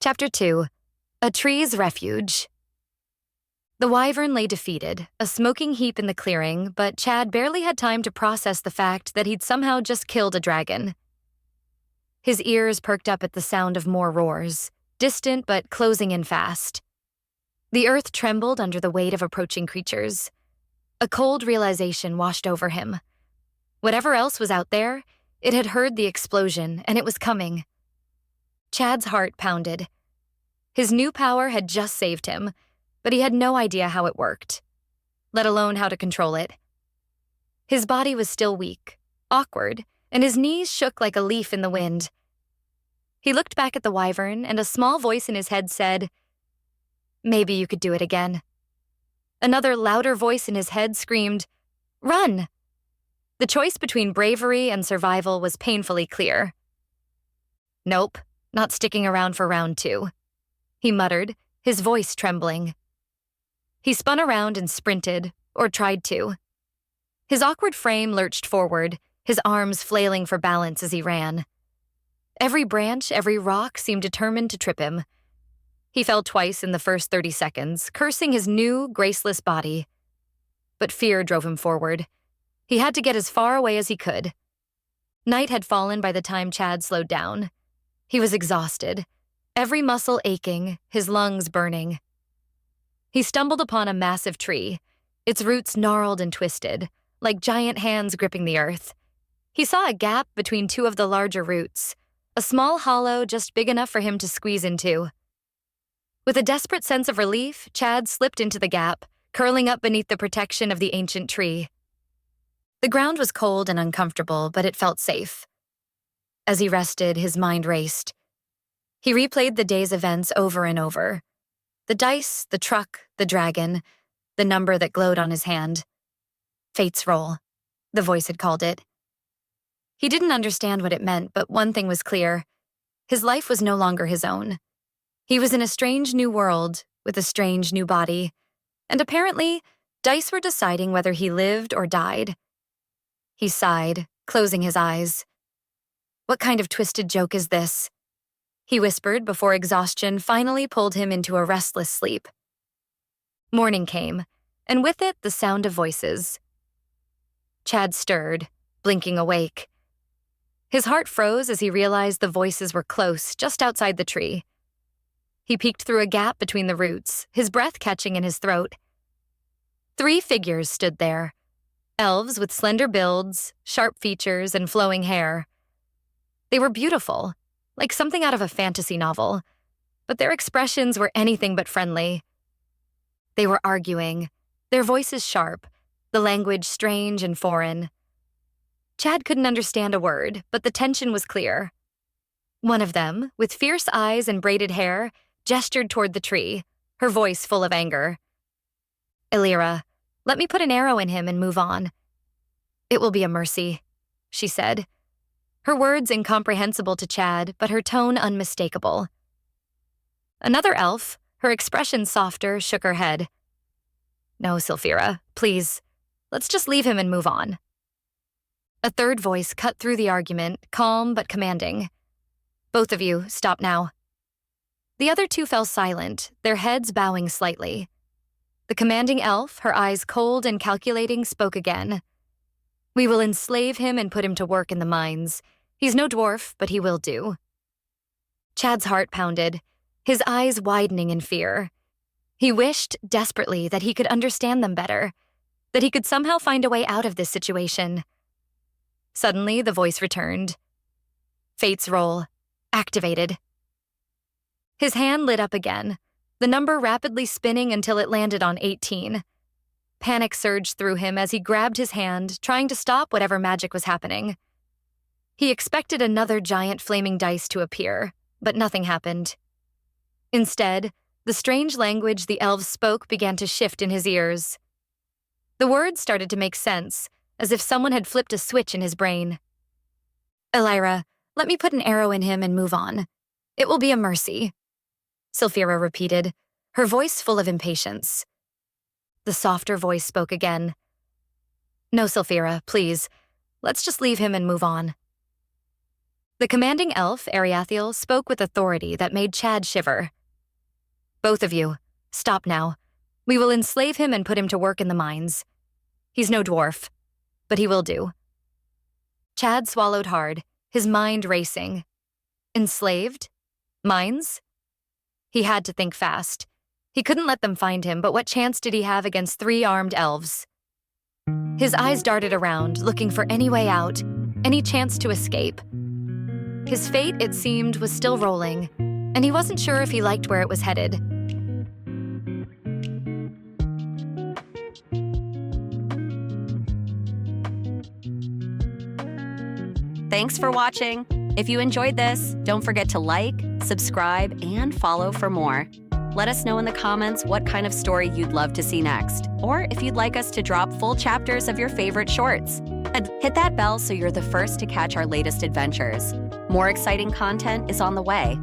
Chapter 2. A Tree's Refuge. The wyvern lay defeated, a smoking heap in the clearing, but Chad barely had time to process the fact that he'd somehow just killed a dragon. His ears perked up at the sound of more roars, distant but closing in fast. The earth trembled under the weight of approaching creatures. A cold realization washed over him. Whatever else was out there, it had heard the explosion, and it was coming. Chad's heart pounded. His new power had just saved him, but he had no idea how it worked, let alone how to control it. His body was still weak, awkward, and his knees shook like a leaf in the wind. He looked back at the wyvern, and a small voice in his head said, "Maybe you could do it again." Another louder voice in his head screamed, "Run!" The choice between bravery and survival was painfully clear. "Nope, not sticking around for round 2. He muttered, his voice trembling. He spun around and sprinted, or tried to. His awkward frame lurched forward, his arms flailing for balance as he ran. Every branch, every rock seemed determined to trip him. He fell twice in the first 30 seconds, cursing his new, graceless body. But fear drove him forward. He had to get as far away as he could. Night had fallen by the time Chad slowed down. He was exhausted, every muscle aching, his lungs burning. He stumbled upon a massive tree, its roots gnarled and twisted, like giant hands gripping the earth. He saw a gap between two of the larger roots, a small hollow just big enough for him to squeeze into. With a desperate sense of relief, Chad slipped into the gap, curling up beneath the protection of the ancient tree. The ground was cold and uncomfortable, but it felt safe. As he rested, his mind raced. He replayed the day's events over and over. The dice, the truck, the dragon, the number that glowed on his hand. Fate's roll, the voice had called it. He didn't understand what it meant, but one thing was clear. His life was no longer his own. He was in a strange new world, with a strange new body, and apparently, dice were deciding whether he lived or died. He sighed, closing his eyes. "What kind of twisted joke is this?" he whispered before exhaustion finally pulled him into a restless sleep. Morning came, and with it the sound of voices. Chad stirred, blinking awake. His heart froze as he realized the voices were close, just outside the tree. He peeked through a gap between the roots, his breath catching in his throat. 3 figures stood there, elves with slender builds, sharp features, and flowing hair. They were beautiful, like something out of a fantasy novel, but their expressions were anything but friendly. They were arguing, their voices sharp, the language strange and foreign. Chad couldn't understand a word, but the tension was clear. One of them, with fierce eyes and braided hair, gestured toward the tree, her voice full of anger. "Elira, let me put an arrow in him and move on. It will be a mercy," she said. Her words incomprehensible to Chad, but her tone unmistakable. Another elf, her expression softer, shook her head. "No, Sylphira, please. Let's just leave him and move on." A third voice cut through the argument, calm but commanding. "Both of you, stop now." The other 2 fell silent, their heads bowing slightly. The commanding elf, her eyes cold and calculating, spoke again. "We will enslave him and put him to work in the mines. He's no dwarf, but he will do." Chad's heart pounded, his eyes widening in fear. He wished, desperately, that he could understand them better, that he could somehow find a way out of this situation. Suddenly, the voice returned. Fate's roll, activated. His hand lit up again, the number rapidly spinning until it landed on 18. Panic surged through him as he grabbed his hand, trying to stop whatever magic was happening. He expected another giant flaming dice to appear, but nothing happened. Instead, the strange language the elves spoke began to shift in his ears. The words started to make sense, as if someone had flipped a switch in his brain. "Elira, let me put an arrow in him and move on. It will be a mercy," Sylphira repeated, her voice full of impatience. The softer voice spoke again. "No, Sylphira, please. Let's just leave him and move on." The commanding elf, Ariathiel, spoke with authority that made Chad shiver. "Both of you, stop now. We will enslave him and put him to work in the mines. He's no dwarf, but he will do." Chad swallowed hard, his mind racing. Enslaved? Mines? He had to think fast. He couldn't let them find him, but what chance did he have against 3 armed elves? His eyes darted around, looking for any way out, any chance to escape. His fate, it seemed, was still rolling, and he wasn't sure if he liked where it was headed. Thanks for watching. If you enjoyed this, don't forget to like, subscribe, and follow for more. Let us know in the comments what kind of story you'd love to see next, or if you'd like us to drop full chapters of your favorite shorts. And hit that bell so you're the first to catch our latest adventures. More exciting content is on the way.